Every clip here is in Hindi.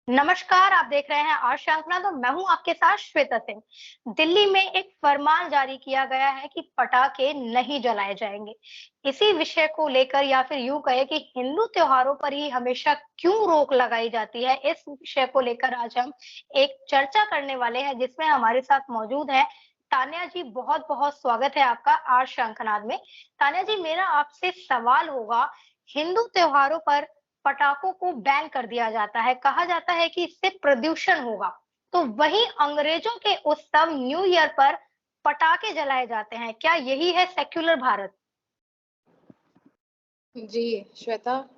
नमस्कार, आप देख रहे हैं आज श्रृंखला। तो मैं हूं आपके साथ श्वेता सिंह। दिल्ली में एक फरमान जारी किया गया है कि पटाखे नहीं जलाए जाएंगे। इसी विषय को लेकर या फिर यूं कहे कि हिंदू त्योहारों पर ही हमेशा क्यों रोक लगाई जाती है, इस विषय को लेकर आज हम एक चर्चा करने वाले हैं, जिसमें हमारे साथ मौजूद है तान्या जी। बहुत बहुत स्वागत है आपका आज श्रृंखला में। तान्या जी, मेरा आपसे सवाल होगा, हिंदू त्योहारों पर पटाखों को बैन कर दिया जाता है, कहा जाता है कि इससे प्रदूषण होगा। तो वहीं अंग्रेजों के उत्सव न्यू ईयर पर पटाखे जलाए जाते हैं। क्या यही है सेक्युलर भारत? जी, श्वेता,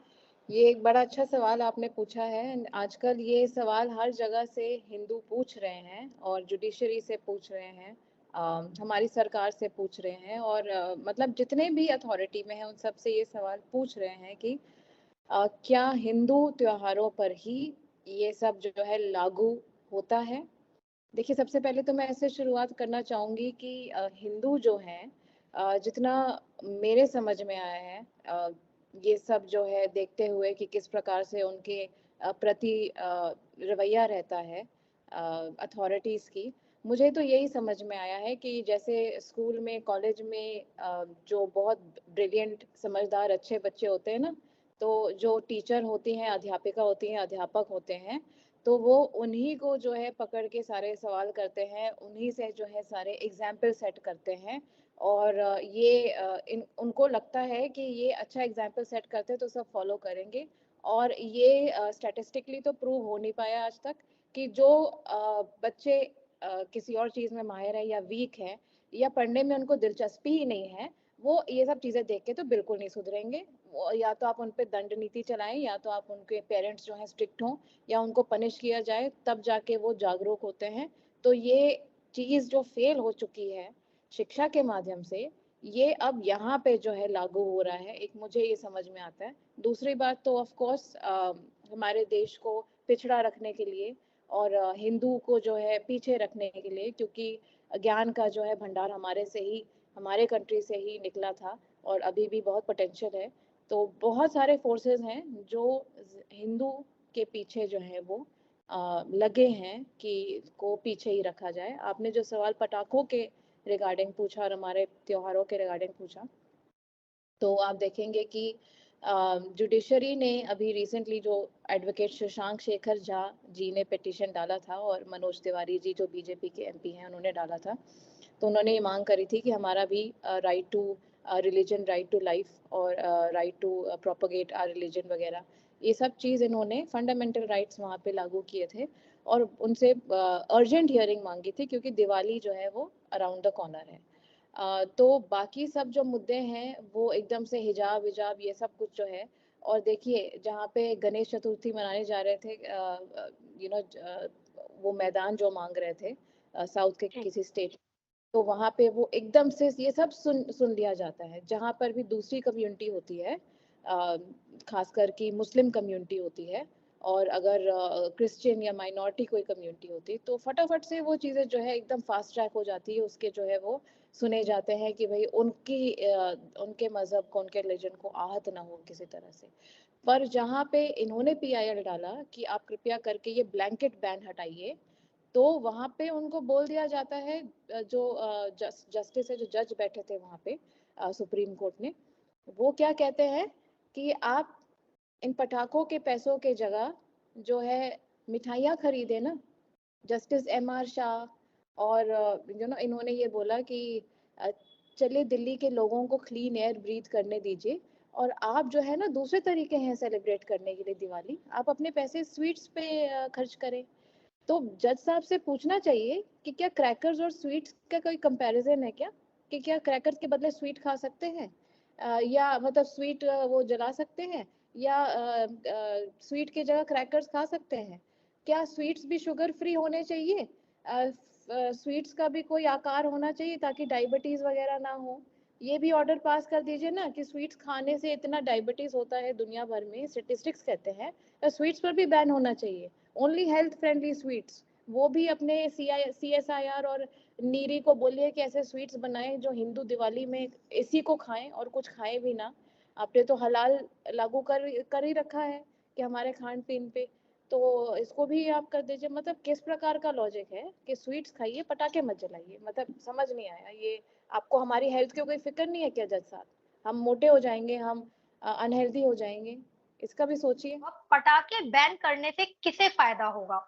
ये एक बड़ा अच्छा सवाल आपने पूछा है। आजकल ये सवाल हर जगह से हिंदू पूछ रहे हैं और जुडिशरी से पूछ रहे हैं, हमारी सरकार से पूछ रहे हैं और मतलब जितने भी अथॉरिटी में हैं उन सब से ये सवाल पूछ रहे हैं कि क्या हिंदू त्योहारों पर ही ये सब जो है लागू होता है? देखिए, सबसे पहले तो मैं ऐसे शुरुआत करना चाहूँगी कि हिंदू जो हैं, जितना मेरे समझ में आया है, ये सब जो है देखते हुए कि किस प्रकार से उनके प्रति रवैया रहता है अथॉरिटीज़ की, मुझे तो यही समझ में आया है कि जैसे स्कूल में, कॉलेज में जो बहुत ब्रिलियंट, समझदार, अच्छे बच्चे होते हैं ना, तो जो टीचर होती हैं, अध्यापिका होती हैं, अध्यापक होते हैं, तो वो उन्हीं को जो है पकड़ के सारे सवाल करते हैं, उन्हीं से जो है सारे एग्जाम्पल सेट करते हैं और उनको लगता है कि ये अच्छा एग्जाम्पल सेट करते हैं तो सब फॉलो करेंगे। और ये स्टैटिस्टिकली तो प्रूव हो नहीं पाया आज तक कि जो बच्चे किसी और चीज़ में माहिर है या वीक है या पढ़ने में उनको दिलचस्पी ही नहीं है, वो ये सब चीज़ें देख के तो बिल्कुल नहीं सुधरेंगे। या तो आप उन पे दंड नीति चलाएं, या तो आप उनके पेरेंट्स जो हैं स्ट्रिक्ट हों, या उनको पनिश किया जाए, तब जाके वो जागरूक होते हैं। तो ये चीज़ जो फेल हो चुकी है शिक्षा के माध्यम से, ये अब यहाँ पे जो है लागू हो रहा है, एक मुझे ये समझ में आता है। दूसरी बात तो ऑफ कोर्स हमारे देश को पिछड़ा रखने के लिए और हिंदू को जो है पीछे रखने के लिए, क्योंकि ज्ञान का जो है भंडार हमारे कंट्री से ही निकला था और अभी भी बहुत पोटेंशियल है। तो बहुत सारे फोर्सेस हैं जो हिंदू के पीछे जो है वो लगे हैं कि को पीछे ही रखा जाए। आपने जो सवाल पटाखों के रिगार्डिंग पूछा और हमारे त्योहारों के रिगार्डिंग पूछा, तो आप देखेंगे कि जुडिशरी ने अभी रिसेंटली जो एडवोकेट शशांक शेखर झा जी ने पिटीशन डाला था और मनोज तिवारी जी जो बीजेपी के एमपी हैं उन्होंने डाला था, तो उन्होंने ये मांग करी थी कि हमारा भी right to religion, right to life और right to propagate our religion वगैरह, ये सब चीज़ इन्होंने फंडामेंटल राइट्स वहाँ पे लागू किए थे और उनसे अर्जेंट हियरिंग मांगी थी क्योंकि दिवाली जो है वो अराउंड द कॉर्नर है। तो बाकी सब जो मुद्दे हैं वो एकदम से हिजाब विजाब ये सब कुछ जो है, और देखिए जहाँ पे गणेश चतुर्थी मनाने जा रहे थे, यू नो वो मैदान जो मांग रहे थे साउथ के जी। किसी स्टेट, तो वहाँ पे वो एकदम से ये सब सुन सुन लिया जाता है। जहाँ पर भी दूसरी कम्युनिटी होती है, खासकर कि मुस्लिम कम्युनिटी होती है, और अगर क्रिश्चियन या माइनॉरिटी कोई कम्युनिटी होती, तो फटाफट से वो चीज़ें जो है एकदम फास्ट ट्रैक हो जाती है, उसके जो है वो सुने जाते हैं कि भाई उनके मज़हब को, उनके रिलीजन को आहत ना हो किसी तरह से। पर जहाँ पे इन्होंने पीआईएल डाला कि आप कृपया करके ये ब्लैंकेट बैन हटाइए, तो वहाँ पे उनको बोल दिया जाता है, जो जस्टिस है, जो जज बैठे थे वहाँ पे सुप्रीम कोर्ट ने, वो क्या कहते हैं कि आप इन पटाखों के पैसों के जगह जो है मिठाइयाँ खरीदे ना। जस्टिस एम आर शाह और इन्होंने ये बोला कि अ, चलिए दिल्ली के लोगों को क्लीन एयर ब्रीथ करने दीजिए, और आप जो है ना दूसरे तरीके हैं सेलिब्रेट करने के लिए दिवाली, आप अपने पैसे स्वीट्स पे खर्च करें। तो जज साहब से पूछना चाहिए कि क्या क्रैकर्स और स्वीट्स का कोई कंपैरिजन है क्या, कि क्या क्रैकर्स के बदले स्वीट खा सकते हैं, या मतलब स्वीट वो जला सकते हैं, या स्वीट की जगह क्रैकर्स खा सकते हैं? क्या स्वीट्स भी शुगर फ्री होने चाहिए? स्वीट्स का भी कोई आकार होना चाहिए ताकि डायबिटीज वगैरह ना हो। ये भी ऑर्डर पास कर दीजिए ना कि स्वीट्स खाने से इतना डायबिटीज होता है दुनिया भर में, स्टेटिस्टिक्स कहते हैं, तो स्वीट्स पर भी बैन होना चाहिए। ओनली हेल्थ फ्रेंडली स्वीट्स, वो भी अपने CSIR और नीरी को बोलिए कि ऐसे स्वीट्स बनाएं जो हिंदू दिवाली में इसी को खाएं और कुछ खाएं भी ना। आपने तो हलाल लागू कर कर ही रखा है कि हमारे खान पीन पे। तो इसको भी आप कर दीजिए। मतलब किस प्रकार का लॉजिक है कि स्वीट्स खाइए पटाखे मत जलाइए? मतलब समझ नहीं आया ये। आपको हमारी हेल्थ की कोई फिक्र नहीं है क्या जज साहब? हम मोटे हो जाएंगे, हम अनहेल्दी हो जाएंगे, इसका भी सोचिए। अब पटाखे बैन करने से किसे फायदा होगा?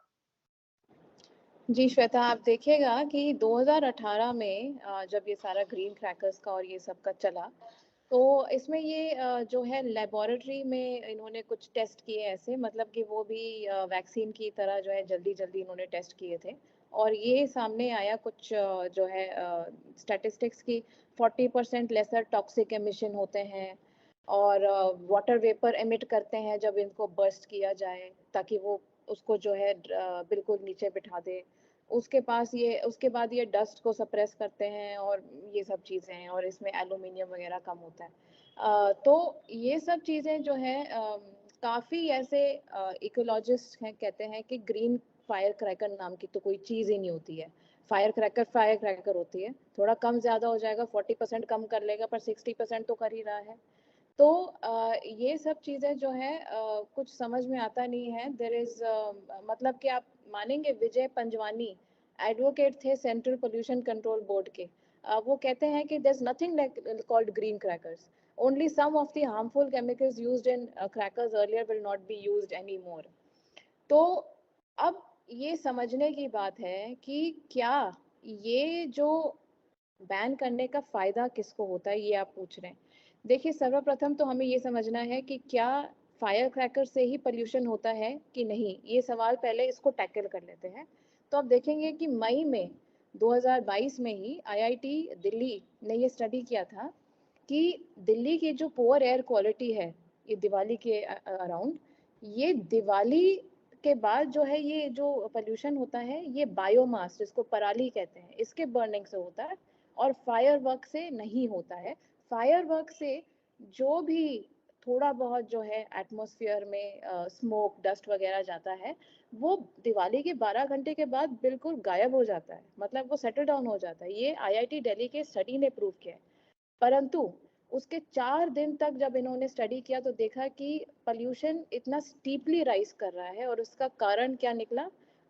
जी श्वेता, आप देखिएगा कि 2018 में जब ये सारा ग्रीन क्रैकर्स का और ये सब का चला, तो इसमें ये जो है लेबोरेटरी में इन्होंने कुछ टेस्ट किए ऐसे, मतलब कि वो भी वैक्सीन की तरह जो है जल्दी जल्दी इन्होंने टेस्ट किए थे। और ये सामने आया कुछ जो है स्टैटिस्टिक्स की 40% लेसर टॉक्सिक एमिशन होते हैं, और वाटर वेपर एमिट करते हैं जब इनको बर्स्ट किया जाए, ताकि वो उसको जो है बिल्कुल नीचे बिठा दे। उसके बाद ये डस्ट को सप्रेस करते हैं और ये सब चीज़ें हैं, और इसमें एल्यूमिनियम वगैरह कम होता है। तो ये सब चीज़ें जो है काफ़ी ऐसे इकोलॉजिस्ट हैं कहते हैं कि ग्रीन फायर क्रैकर नाम की तो कोई चीज़ ही नहीं होती है। फायर क्रैकर होती है, थोड़ा कम ज़्यादा हो जाएगा, 40% कम कर लेगा, पर 60% तो कर ही रहा है। तो ये सब चीज़ें जो है कुछ समझ में आता नहीं है। देयर इज़ मतलब कि आप मानेंगे, विजय पंजवानी एडवोकेट थे सेंट्रल पोल्यूशन कंट्रोल बोर्ड के। वो कहते हैं कि there is nothing like called green crackers, only some of the harmful chemicals used in crackers earlier will not be used any more. तो अब ये समझने की बात है कि क्या ये जो बैन करने का फायदा किसको होता है, ये आप पूछ रहे हैं। देखिए, सर्वप्रथम तो हमें ये समझना है कि क्या फायर क्रैकर से ही पोल्यूशन होता है कि नहीं, ये सवाल पहले इसको टैकल कर लेते हैं। तो आप देखेंगे कि मई में 2022 में ही आईआईटी दिल्ली ने ये स्टडी किया था कि दिल्ली की जो पुअर एयर क्वालिटी है, ये दिवाली के अराउंड, ये दिवाली के बाद जो है ये जो पोल्यूशन होता है, ये बायोमास जिसको पराली कहते हैं, इसके बर्निंग से होता है, और फायरवर्क से नहीं होता है। फायरवर्क से जो भी थोड़ा बहुत जो है एटमॉस्फेयर में स्मोक डस्ट वगैरह जाता है, वो दिवाली के 12 घंटे के बाद बिल्कुल गायब हो जाता है, मतलब वो सेटल डाउन हो जाता है। ये आईआईटी दिल्ली के स्टडी ने प्रूव किया है। परंतु उसके 4 दिन तक जब इन्होंने स्टडी किया तो देखा कि पोल्यूशन इतना स्टीपली राइज कर रहा है, और उसका कारण क्या निकला?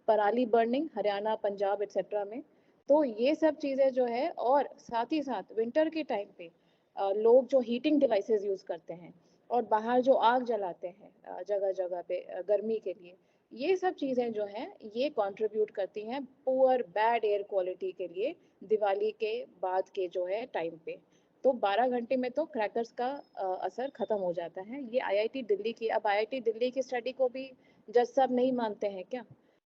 पराली बर्निंग, हरियाणा, पंजाब एक्सेट्रा में। तो ये सब चीज़ें जो है, और साथ ही साथ विंटर के टाइम पे लोग जो हीटिंग डिवाइसेस यूज़ करते हैं और बाहर जो आग जलाते हैं जगह जगह पे गर्मी के लिए, ये सब चीज़ें जो हैं ये कंट्रीब्यूट करती हैं पुअर बैड एयर क्वालिटी के लिए दिवाली के बाद के जो है टाइम पे। तो 12 घंटे में तो क्रैकर्स का असर खत्म हो जाता है। ये आईआईटी दिल्ली की, अब आईआईटी दिल्ली की स्टडी को भी जज साहब नहीं मानते हैं क्या?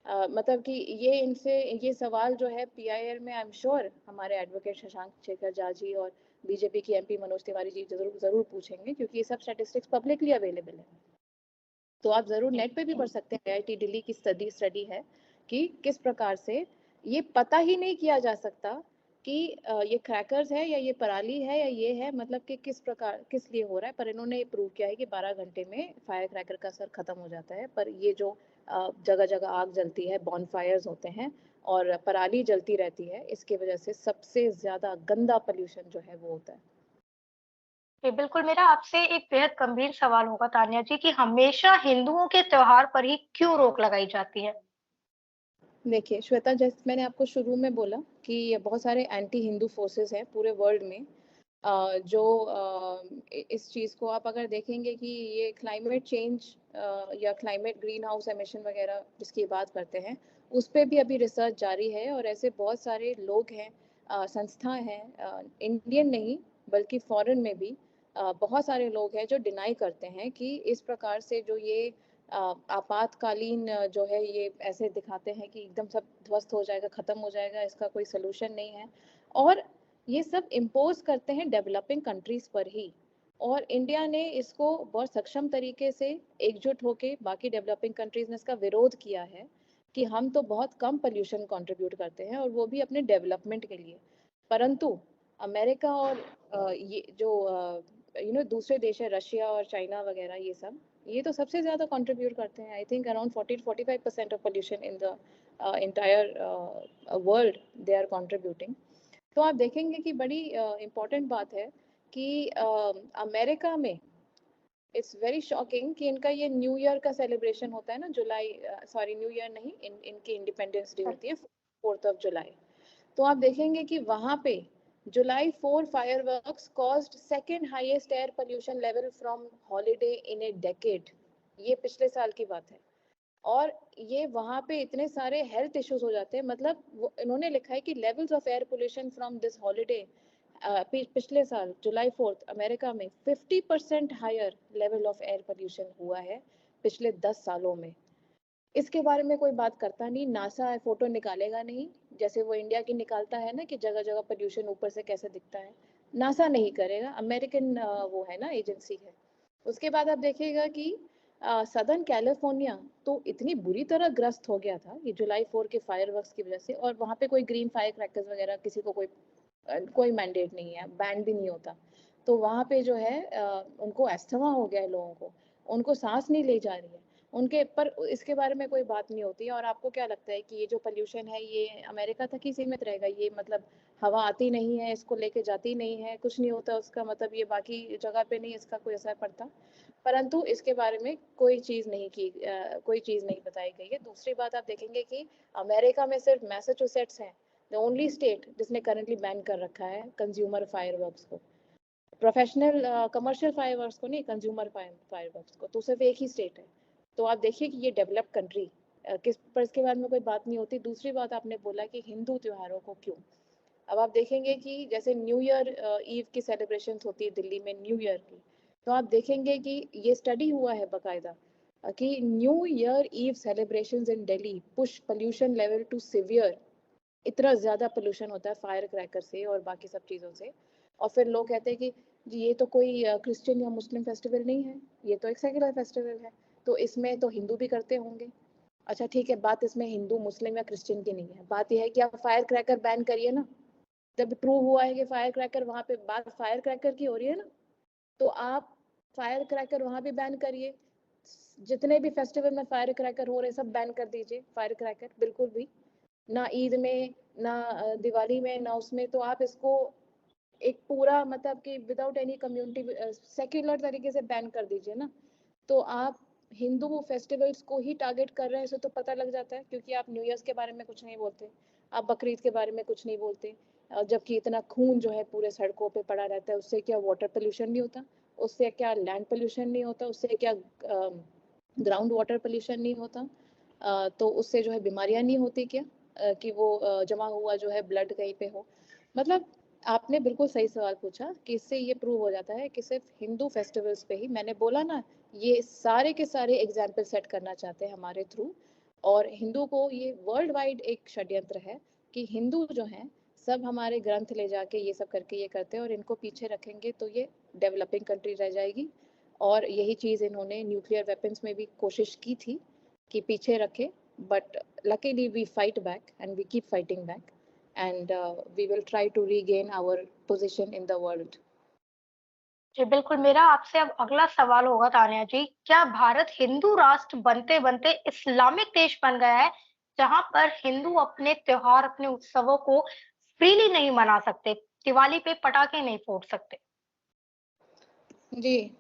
मतलब कि ये इनसे ये सवाल जो है पीआईएल में, आई एम श्योर हमारे एडवोकेट शशांक शेखर झा जी और बीजेपी की एमपी मनोज तिवारी जी जरूर जरूर पूछेंगे, क्योंकि ये सब स्टैटिस्टिक्स पब्लिकली अवेलेबल है। तो आप ज़रूर नेट पे भी पढ़ सकते हैं। आईआईटी दिल्ली की स्टडी है कि किस प्रकार से ये पता ही नहीं किया जा सकता कि ये क्रैकर्स है या ये पराली है या ये है, मतलब कि किस प्रकार किस लिए हो रहा है। पर इन्होंने ये प्रूव किया है कि 12 घंटे में फायर क्रैकर का असर खत्म हो जाता है। पर ये जो जगह जगह आग जलती है, बॉनफायर्स होते हैं और पराली जलती रहती है, इसकी वजह से सबसे ज़्यादा गंदा पोल्यूशन जो है वो होता है। जी, बिल्कुल। मेरा आपसे एक बेहद गंभीर सवाल होगा तान्या जी कि हमेशा हिंदुओं के त्योहार पर ही क्यों रोक लगाई जाती है? देखिए श्वेता, जैसे मैंने आपको शुरू में बोला कि बहुत सारे एंटी हिंदू फोर्सेस हैं पूरे वर्ल्ड में, जो इस चीज़ को आप अगर देखेंगे कि ये क्लाइमेट चेंज या क्लाइमेट ग्रीन हाउस एमिशन वगैरह जिसकी बात करते हैं, उस पे भी अभी रिसर्च जारी है। और ऐसे बहुत सारे लोग हैं, संस्था हैं, इंडियन नहीं बल्कि फॉरेन में भी बहुत सारे लोग हैं जो डिनाई करते हैं कि इस प्रकार से जो ये आपातकालीन जो है ये ऐसे दिखाते हैं कि एकदम सब ध्वस्त हो जाएगा, खत्म हो जाएगा, इसका कोई सलूशन नहीं है। और ये सब इम्पोज करते हैं डेवलपिंग कंट्रीज पर ही। और इंडिया ने इसको बहुत सक्षम तरीके से एकजुट होके बाकी डेवलपिंग कंट्रीज ने इसका विरोध किया है कि हम तो बहुत कम पोल्यूशन कंट्रीब्यूट करते हैं, और वो भी अपने डेवलपमेंट के लिए। परंतु अमेरिका और ये जो दूसरे देश है, रशिया और चाइना वगैरह, ये तो सबसे ज़्यादा कंट्रीब्यूट करते हैं। I think around 40 to 45% of pollution in the entire world they are contributing. तो आप देखेंगे कि बड़ी इम्पोर्टेंट बात है कि अमेरिका में इट्स वेरी शॉकिंग कि इनका ये न्यू ईयर का सेलिब्रेशन होता है ना, सॉरी न्यू ईयर नहीं, इनकी इंडिपेंडेंस डे होती है 4th of July। तो आप देखेंगे कि वहां पे July 4 fireworks caused second highest air pollution level from holiday in a decade। ये पिछले साल की बात है। और ये वहां पे इतने सारे हेल्थ इश्यूज हो जाते हैं, मतलब इन्होंने लिखा है कि levels of air pollution from this holiday पिछले साल July 4 अमेरिका में 50% higher level of air pollution हुआ है पिछले 10 सालों में। इसके बारे में कोई बात करता नहीं, नासा फोटो निकालेगा नहीं, जैसे वो इंडिया की निकालता है ना कि जगह जगह पोल्यूशन ऊपर से कैसे दिखता है। नासा नहीं करेगा, अमेरिकन वो है ना एजेंसी है। उसके बाद आप देखिएगा कि सदर्न कैलिफोर्निया तो इतनी बुरी तरह ग्रस्त हो गया था ये July 4 के फायरवर्क्स की वजह से, और वहाँ पे कोई ग्रीन फायर क्रैकर्स वगैरह किसी को कोई मैंडेट नहीं है, बैन भी नहीं होता। तो वहाँ पे जो है उनको अस्थमा हो गया है लोगों को, उनको सांस नहीं ले जा रही है उनके, पर इसके बारे में कोई बात नहीं होती है। और आपको क्या लगता है कि ये जो पोल्यूशन है ये अमेरिका तक ही सीमित रहेगा? ये मतलब हवा आती नहीं है, इसको लेके जाती नहीं है, कुछ नहीं होता उसका मतलब ये बाकी जगह पे नहीं इसका कोई असर पड़ता? परंतु इसके बारे में कोई चीज़ नहीं बताई गई है। दूसरी बात आप देखेंगे कि अमेरिका में सिर्फ मैसाचुसेट्स है द ओनली स्टेट जिसने करंटली बैन कर रखा है कंज्यूमर फायरवर्क्स को, प्रोफेशनल कमर्शियल फायरवर्क्स को नहीं, कंज्यूमर फायरवर्क्स को, तो सिर्फ एक ही स्टेट है। तो आप देखिए कि ये डेवलप्ड कंट्री किस पर इसके बारे में कोई बात नहीं होती। दूसरी बात आपने बोला कि हिंदू त्योहारों को क्यों, अब आप देखेंगे कि जैसे न्यू ईयर ईव की सेलिब्रेशन होती है दिल्ली में न्यू ईयर की, तो आप देखेंगे कि ये स्टडी हुआ है बाकायदा कि new year eve celebrations in Delhi push pollution level to severe. इतना ज़्यादा पोल्यूशन होता है फायर क्रैकर से और बाकी सब चीज़ों से। और फिर लोग कहते हैं कि जी ये तो कोई क्रिश्चियन या मुस्लिम फेस्टिवल नहीं है, ये तो एक सेक्युलर फेस्टिवल है, तो इसमें तो हिंदू भी करते होंगे। अच्छा ठीक है, बात इसमें हिंदू मुस्लिम या क्रिश्चियन की नहीं है, बात यह है कि आप फायर क्रैकर बैन करिए ना। जब प्रूव हुआ है कि फायर क्रैकर वहाँ पे बात फायर क्रैकर की हो रही है ना, तो आप फायर क्रैकर वहाँ भी बैन करिए। जितने भी फेस्टिवल में फायर क्रैकर हो रहे हैं सब बैन कर दीजिए फायर क्रैकर, बिल्कुल भी ना ईद में ना दिवाली में ना उसमें। तो आप इसको एक पूरा मतलब कि विदाउट एनी कम्युनिटी सेक्युलर तरीके से बैन कर दीजिए ना। तो आप हिंदू फेस्टिवल्स को ही टारगेट कर रहे हैं, इसे तो पता लग जाता है, क्योंकि आप न्यू ईयर्स के बारे में कुछ नहीं बोलते, आप बकरीद के बारे में कुछ नहीं बोलते। जबकि इतना खून जो है पूरे सड़कों पे पड़ा रहता है, उससे क्या वाटर पोल्यूशन नहीं होता? उससे क्या लैंड पोल्यूशन नहीं होता? उससे क्या ग्राउंड वाटर पोल्यूशन नहीं होता? तो उससे जो है बीमारियां नहीं होती क्या? कि वो जमा हुआ जो है ब्लड कहीं पे हो। मतलब आपने बिल्कुल सही सवाल पूछा कि इससे ये प्रूव हो जाता है कि सिर्फ हिंदू फेस्टिवल्स पे ही, मैंने बोला ना, ये सारे के सारे एग्जाम्पल सेट करना चाहते हैं हमारे थ्रू। और हिंदू को ये वर्ल्ड वाइड एक षड्यंत्र है कि हिंदू जो हैं सब हमारे ग्रंथ ले जाके ये सब करके ये करते हैं, और इनको पीछे रखेंगे तो ये डेवलपिंग कंट्री रह जाएगी। और यही चीज़ इन्होंने न्यूक्लियर वेपन्स में भी कोशिश की थी कि पीछे रखे, but luckily we fight back and we keep fighting back, and we will try to regain our position in the world। जी, बिल्कुल। मेरा आपसे अब अगला सवाल होगा तान्या जी, क्या भारत हिंदू राष्ट्र बनते-बनते इस्लामिक देश बन गया है, जहाँ पर हिंदू अपने त्योहार, अपने उत्सवों को फ्रीली नहीं मना सकते, दिवाली पे पटाखे नहीं फोड़ सकते? जी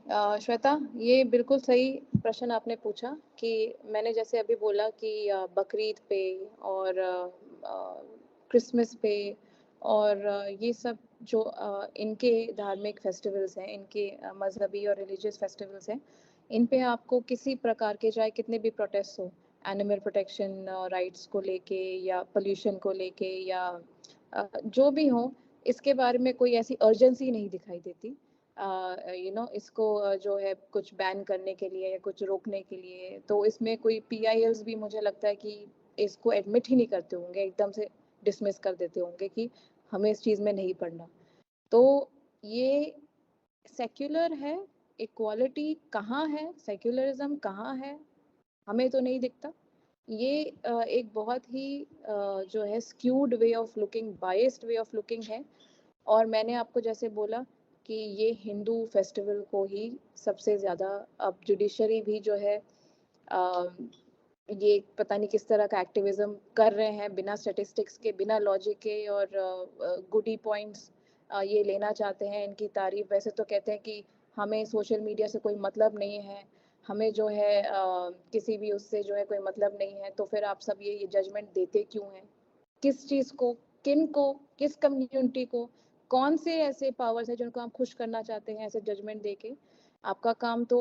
श्वेता, ये बिल्कुल सही प्रश्न आपने पूछा कि मैंने जैसे अभी बोला कि बकरीद पे और क्रिसमस पे और ये सब जो इनके धार्मिक फेस्टिवल्स हैं, इनके मजहबी और रिलीजियस फेस्टिवल्स हैं, इन पे आपको किसी प्रकार के चाहे कितने भी प्रोटेस्ट हो, एनिमल प्रोटेक्शन राइट्स को लेके या पोल्यूशन को लेके या जो भी हो, इसके बारे में कोई ऐसी अर्जेंसी नहीं दिखाई देती। इसको जो है कुछ बैन करने के लिए या कुछ रोकने के लिए। तो इसमें कोई पीआईएल्स भी मुझे लगता है कि इसको एडमिट ही नहीं करते होंगे, एकदम से डिसमिस कर देते होंगे कि हमें इस चीज़ में नहीं पढ़ना। तो ये सेक्युलर है, इक्वालिटी कहाँ है, सेक्युलरिज्म कहाँ है, हमें तो नहीं दिखता। ये एक बहुत ही जो है skewed way of looking, biased way of looking है। और मैंने आपको जैसे बोला कि ये हिंदू फेस्टिवल को ही सबसे ज़्यादा, अब जुडिशरी भी जो है ये पता नहीं किस तरह का एक्टिविज्म कर रहे हैं, बिना स्टैटिस्टिक्स के, बिना लॉजिक के, और गुडी पॉइंट्स ये लेना चाहते हैं, इनकी तारीफ। वैसे तो कहते हैं कि हमें सोशल मीडिया से कोई मतलब नहीं है, हमें जो है किसी भी उससे जो है कोई मतलब नहीं है, तो फिर आप सब ये जजमेंट देते क्यों हैं? किस चीज़ को, किन को, किस कम्युनिटी को, कौन से ऐसे पावर्स हैं जिनको आप खुश करना चाहते हैं ऐसे जजमेंट देके? आपका काम तो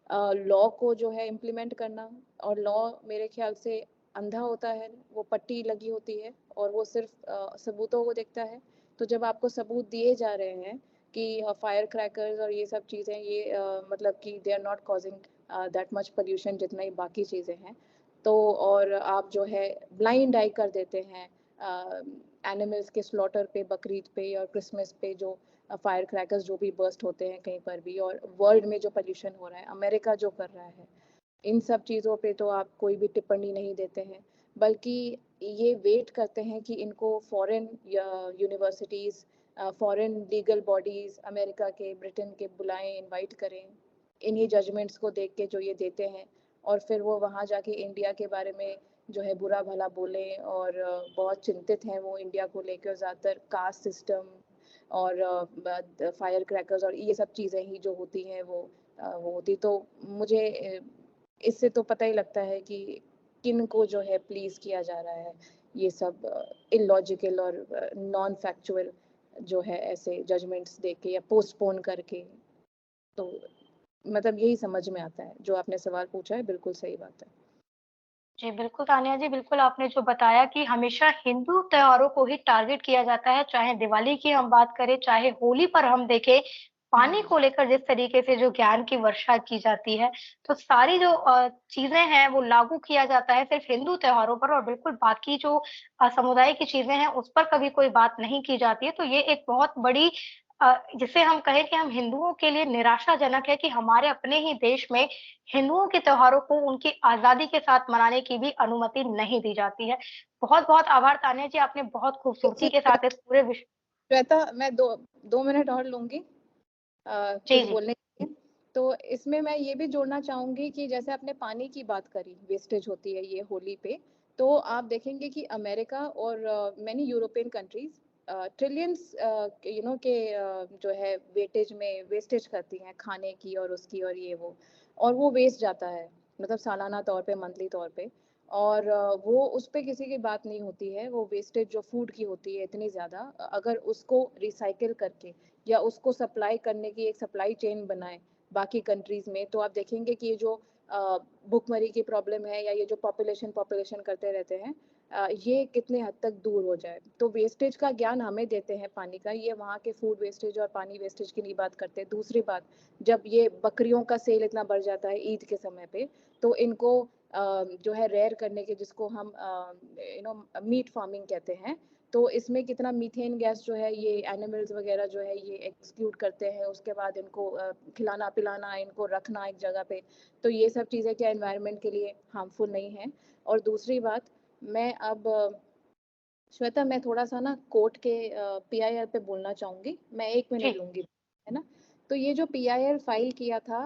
लॉ को जो है इम्प्लीमेंट करना, और लॉ मेरे ख्याल से अंधा होता है, वो पट्टी लगी होती है और वो सिर्फ सबूतों को देखता है। तो जब आपको सबूत दिए जा रहे हैं कि फायर क्रैकर्स और ये सब चीज़ें ये मतलब कि they are not causing that much pollution जितना ही बाकी चीज़ें हैं, तो और आप जो है ब्लाइंड आई कर देते हैं एनिमल्स के स्लॉटर पे, बकरीद पे और क्रिसमस पे जो फायर क्रैकर्स जो भी बर्स्ट होते हैं कहीं पर भी, और वर्ल्ड में जो पोल्यूशन हो रहा है, अमेरिका जो कर रहा है, इन सब चीज़ों पे तो आप कोई भी टिप्पणी नहीं देते हैं, बल्कि ये वेट करते हैं कि इनको foreign universities, foreign legal bodies America के, ब्रिटेन के बुलाएं, इनवाइट करें, इन्हीं जजमेंट्स को देख के जो ये देते हैं, और फिर वो वहाँ जाके इंडिया के बारे में जो है बुरा भला बोलें, और बहुत चिंतित हैं वो इंडिया को लेकर, ज़्यादातर कास्ट सिस्टम और फायर क्रैकर्स और ये सब चीज़ें ही जो होती हैं वो होती। तो मुझे इससे तो पता ही लगता है कि किन को जो है प्लीज किया जा रहा है, ये सब इलॉजिकल और नॉन फैक्चुअल जो है ऐसे जजमेंट्स देके या पोस्टपोन करके। तो मतलब यही समझ में आता है, जो आपने सवाल पूछा है बिल्कुल सही बात है। जी, बिल्कुल तान्या जी, बिल्कुल आपने जो बताया कि हमेशा हिंदू त्योहारों को ही टारगेट किया जाता है, चाहे दिवाली की हम बात करें, चाहे होली पर हम देखें, पानी को लेकर जिस तरीके से जो ज्ञान की वर्षा की जाती है, तो सारी जो चीज़ें हैं वो लागू किया जाता है सिर्फ़ हिंदू त्योहारों पर और बिल्कुल बाकी जो समुदाय की चीज़ें हैं उस पर कभी कोई बात नहीं की जाती है। तो ये एक बहुत बड़ी जिसे हम कहें कि हम हिंदुओं के लिए निराशाजनक है कि हमारे अपने ही देश में हिंदुओं के त्योहारों को उनकी आज़ादी के साथ मनाने की भी अनुमति नहीं दी जाती है। बहुत-बहुत आभार तान्या जी, आपने बहुत खूबसूरती के देखिए साथ इस पूरे विष श्वेता, मैं दो 2 मिनट और लूंगी जी, कुछ जी। बोलने के लिए। तो इसमें मैं ये भी जोड़ना चाहूंगी कि जैसे आपने पानी की बात करी, वेस्टेज होती है ये होली पे, तो आप देखेंगे कि अमेरिका और मैनी यूरोपियन कंट्रीज ट्रिलियंस के जो है वेटेज में वेस्टेज करती हैं खाने की और उसकी और ये और वो वेस्ट जाता है, मतलब सालाना तौर पे, मंथली तौर पे, और वो उस पे किसी की बात नहीं होती है। वो वेस्टेज जो फूड की होती है इतनी ज़्यादा, अगर उसको रिसाइकिल करके या उसको सप्लाई करने की एक सप्लाई चेन बनाए बाकी कंट्रीज में, तो आप देखेंगे कि ये जो भुखमरी की प्रॉब्लम है या ये जो पॉपुलेशन पॉपुलेशन करते रहते हैं, ये कितने हद तक दूर हो जाए। तो वेस्टेज का ज्ञान हमें देते हैं पानी का, ये वहाँ के फूड वेस्टेज और पानी वेस्टेज की नहीं बात करते। दूसरी बात, जब ये बकरियों का सेल इतना बढ़ जाता है ईद के समय पे, तो इनको जो है रेयर करने के, जिसको हम मीट फार्मिंग कहते हैं, तो इसमें कितना मीथेन गैस जो है ये एनिमल्स वगैरह जो है ये एक्सक्लूड करते हैं, उसके बाद इनको खिलाना पिलाना, इनको रखना एक जगह पे, तो ये सब चीज़ें क्या एनवायरनमेंट के लिए हार्मफुल नहीं है। और दूसरी बात, मैं अब श्वेता, मैं थोड़ा सा ना कोर्ट के पीआईएल पे बोलना चाहूंगी, मैं 1 मिनट जी, लूंगी, है ना? तो ये जो पीआईएल फाइल किया था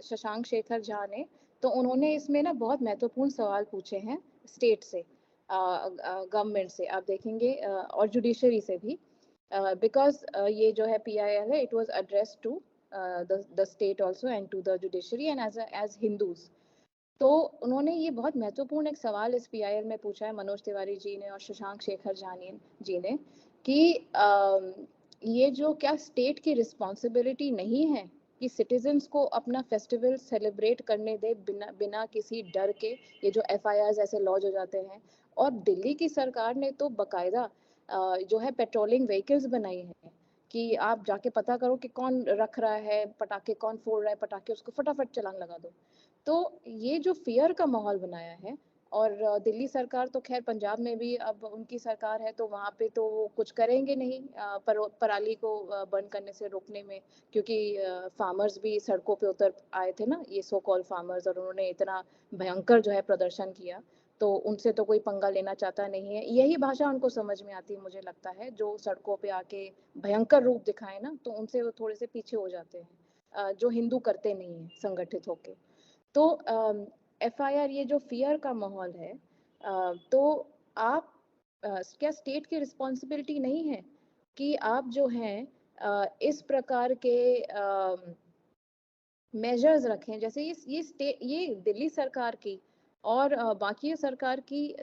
शशांक शेखर झा ने, तो उन्होंने इसमें ना बहुत महत्वपूर्ण सवाल पूछे हैं स्टेट से, गवर्नमेंट से, आप देखेंगे और जुडिशरी से भी, बिकॉज ये जो है पीआईएल है, it was addressed to the state also and to the judiciary and as Hindus. तो उन्होंने ये बहुत महत्वपूर्ण एक सवाल इस पीआईएल में पूछा है, मनोज तिवारी जी ने और शशांक शेखर जी ने, कि ये जो क्या स्टेट की रिस्पॉन्सिबिलिटी नहीं है कि सिटीजन्स को अपना फेस्टिवल सेलिब्रेट करने दे बिना बिना किसी डर के? ये जो एफआईआर ऐसे लॉज हो जाते हैं, और दिल्ली की सरकार ने तो बकायदा जो है पेट्रोलिंग व्हीकल्स बनाई हैं कि आप जाके पता करो कि कौन रख रहा है पटाखे, कौन फोड़ रहा है पटाखे, उसको फटाफट चालान लगा दो। तो ये जो फियर का माहौल बनाया है, और दिल्ली सरकार तो खैर, पंजाब में भी अब उनकी सरकार है, तो वहाँ पे तो वो कुछ करेंगे नहीं पराली को बंद करने से रोकने में, क्योंकि फार्मर्स भी सड़कों पे उतर आए थे ना, ये सो कॉल फार्मर्स, और उन्होंने इतना भयंकर जो है प्रदर्शन किया, तो उनसे तो कोई पंगा लेना चाहता नहीं है। यही भाषा उनको समझ में आती है, मुझे लगता है, जो सड़कों पे आके भयंकर रूप दिखाए ना, तो उनसे वो थोड़े से पीछे हो जाते हैं, जो हिंदू करते नहीं है संगठित होके। तो एफआईआर, ये जो फियर का माहौल है, तो आप क्या स्टेट की रिस्पॉन्सिबिलिटी नहीं है कि आप जो हैं इस प्रकार के मेजर्स रखें, जैसे ये दिल्ली सरकार की और बाकी सरकार की।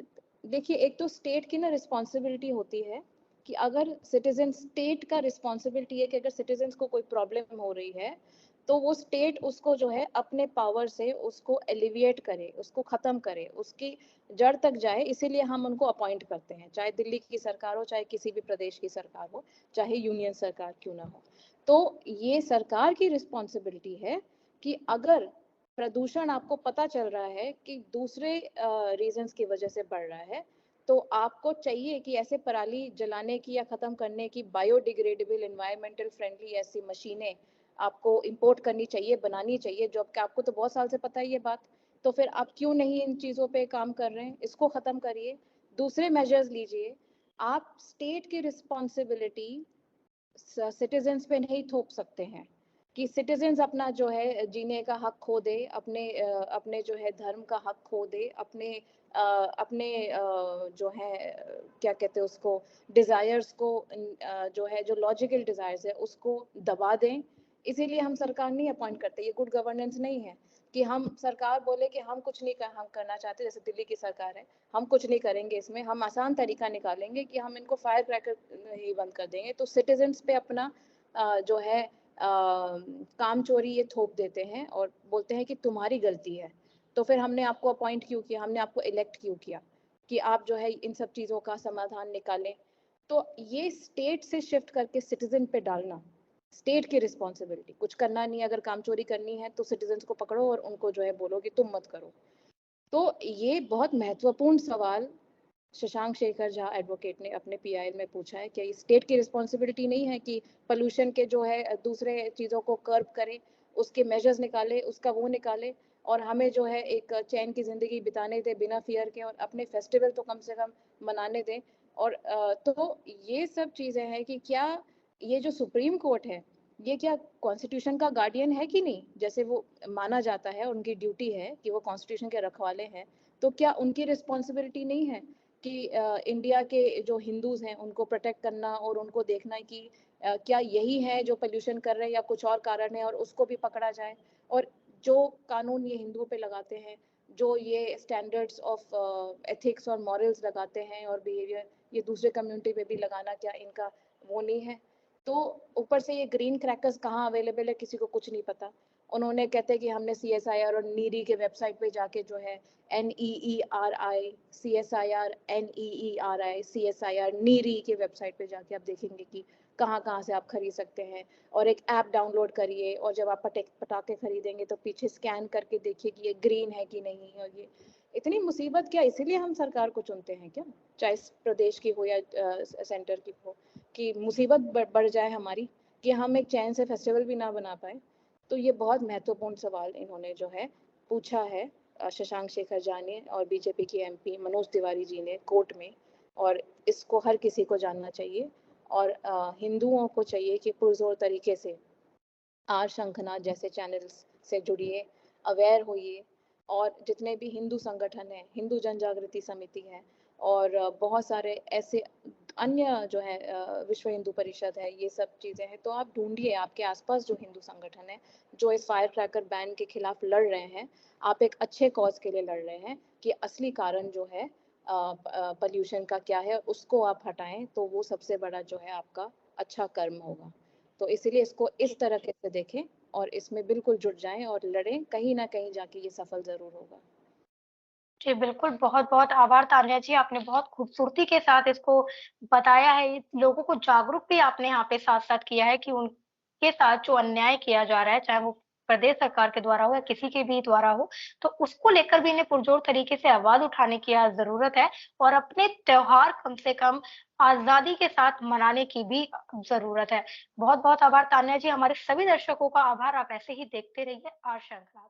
देखिए, एक तो स्टेट की ना रिस्पॉन्सिबिलिटी होती है कि अगर सिटीजन, स्टेट का रिस्पॉन्सिबिलिटी है कि अगर सिटीजन्स को कोई प्रॉब्लम हो रही है तो वो स्टेट उसको जो है अपने पावर से उसको एलिविएट करे, उसको खत्म करे, उसकी जड़ तक जाए। इसीलिए हम उनको अपॉइंट करते हैं, चाहे दिल्ली की सरकार हो, चाहे किसी भी प्रदेश की सरकार हो, चाहे यूनियन सरकार क्यों ना हो। तो ये सरकार की रिस्पॉन्सिबिलिटी है कि अगर प्रदूषण आपको पता चल रहा है कि दूसरे रीजंस की वजह से बढ़ रहा है, तो आपको चाहिए कि ऐसे पराली जलाने की या खत्म करने की बायोडिग्रेडेबल, एनवायरमेंटल फ्रेंडली ऐसी मशीनें आपको इंपोर्ट करनी चाहिए, बनानी चाहिए, जो आपको तो बहुत साल से पता है ये बात। तो फिर आप क्यों नहीं इन चीज़ों पे काम कर रहे हैं? इसको ख़त्म करिए, दूसरे मेजर्स लीजिए। आप स्टेट की रिस्पॉन्सिबिलिटी सिटीजन्स पे नहीं थोप सकते हैं कि सिटीजन्स अपना जो है जीने का हक खो दे, अपने जो है धर्म का हक खो दे, अपने जो है क्या कहते हैं उसको, डिजायर्स को, जो है जो लॉजिकल डिजायर्स है उसको दबा दें। इसीलिए हम सरकार नहीं अपॉइंट करते। ये गुड गवर्नेंस नहीं है कि हम सरकार बोले कि हम कुछ नहीं हम करना चाहते, जैसे दिल्ली की सरकार है, हम कुछ नहीं करेंगे इसमें, हम आसान तरीका निकालेंगे कि हम इनको फायर क्रैकर ही बंद कर देंगे। तो सिटीजन्स पे अपना जो है काम चोरी ये थोप देते हैं और बोलते हैं कि तुम्हारी गलती है। तो फिर हमने आपको अपॉइंट क्यों किया, हमने आपको इलेक्ट क्यों किया कि आप जो है इन सब चीज़ों का समाधान निकालें। तो ये स्टेट से शिफ्ट करके सिटीजन पे डालना, स्टेट की रिस्पॉन्सिबिलिटी, कुछ करना नहीं है, अगर काम चोरी करनी है तो सिटीजन्स को पकड़ो और उनको जो है बोलो कि तुम मत करो। तो ये बहुत महत्वपूर्ण सवाल शशांक शेखर झा एडवोकेट ने अपने पीआईएल में पूछा है कि स्टेट की रिस्पॉन्सिबिलिटी नहीं है कि पोल्यूशन के जो है दूसरे चीज़ों को कर्ब करे, उसके मेजर्स निकाले, उसका वो निकाले और हमें जो है एक चैन की ज़िंदगी बिताने दे बिना फियर के, और अपने फेस्टिवल तो कम से कम मनाने दें। और तो ये सब चीज़ें हैं कि क्या ये जो सुप्रीम कोर्ट है, ये क्या कॉन्स्टिट्यूशन का गार्डियन है कि नहीं, जैसे वो माना जाता है, उनकी ड्यूटी है कि वो कॉन्स्टिट्यूशन के रखवाले हैं। तो क्या उनकी रिस्पॉन्सिबिलिटी नहीं है कि इंडिया के जो हिंदूज हैं उनको प्रोटेक्ट करना और उनको देखना कि क्या यही है जो पोल्यूशन कर रहे हैं या कुछ और कारण है, और उसको भी पकड़ा जाए। और जो कानून ये हिंदुओं पे लगाते हैं, जो ये स्टैंडर्ड्स ऑफ एथिक्स और मॉरल्स लगाते हैं और बिहेवियर, ये दूसरे कम्युनिटी पे भी लगाना क्या इनका वो नहीं है? तो ऊपर से ये ग्रीन क्रैकर्स कहाँ अवेलेबल है किसी को कुछ नहीं पता। उन्होंने कहते हैं कि हमने CSIR और नीरी के वेबसाइट पे जाके जो है NEERI CSIR नीरी के वेबसाइट पे जाके आप देखेंगे कि कहाँ कहाँ से आप खरीद सकते हैं। और एक ऐप डाउनलोड करिए और जब आप पटाखे खरीदेंगे तो पीछे स्कैन करके देखिए कि ये ग्रीन है कि नहीं। और ये इतनी मुसीबत क्या, इसीलिए हम सरकार को चुनते हैं क्या, चाहे प्रदेश की हो या सेंटर की हो, कि मुसीबत बढ़ जाए हमारी, कि हम एक चैन से फेस्टिवल भी ना बना पाए। तो ये बहुत महत्वपूर्ण सवाल इन्होंने जो है पूछा है शशांक शेखर झा ने और बीजेपी के MP मनोज तिवारी जी ने कोर्ट में। और इसको हर किसी को जानना चाहिए और हिंदुओं को चाहिए कि पुरजोर तरीके से आर शंखनाथ जैसे चैनल्स से जुड़िए, अवेयर होइए। और जितने भी हिंदू संगठन हैं, हिंदू जन जागृति समिति है और बहुत सारे ऐसे अन्य जो है विश्व हिंदू परिषद है, ये सब चीज़ें हैं। तो आप ढूंढिए आपके आसपास जो हिंदू संगठन है जो इस फायर क्रैकर बैन के खिलाफ लड़ रहे हैं। आप एक अच्छे कॉज के लिए लड़ रहे हैं कि असली कारण जो है पॉल्यूशन का क्या है, उसको आप हटाएं तो वो सबसे बड़ा जो है आपका अच्छा कर्म होगा। तो इसीलिए इसको इस तरह से देखें और इसमें बिल्कुल जुट जाएं और लड़ें, कहीं ना कहीं जाके ये सफल जरूर होगा। जी, बिल्कुल, बहुत-बहुत आभार तान्या जी, आपने बहुत खूबसूरती के साथ इसको बताया है, लोगों को जागरूक भी आपने यहाँ पे साथ-साथ किया है कि उनके साथ जो अन्याय किया जा रहा है, चाहे वो प्रदेश सरकार के द्वारा हो या किसी के भी द्वारा हो, तो उसको लेकर भी इन्हें पुरज़ोर तरीके से आवाज़ उठाने की आज ज़रूरत है और अपने त्योहार कम से कम आज़ादी के साथ मनाने की भी ज़रूरत है। बहुत-बहुत आभार तान्या जी, हमारे सभी दर्शकों का आभार, आप ऐसे ही देखते रहिए आर श्रृंखला।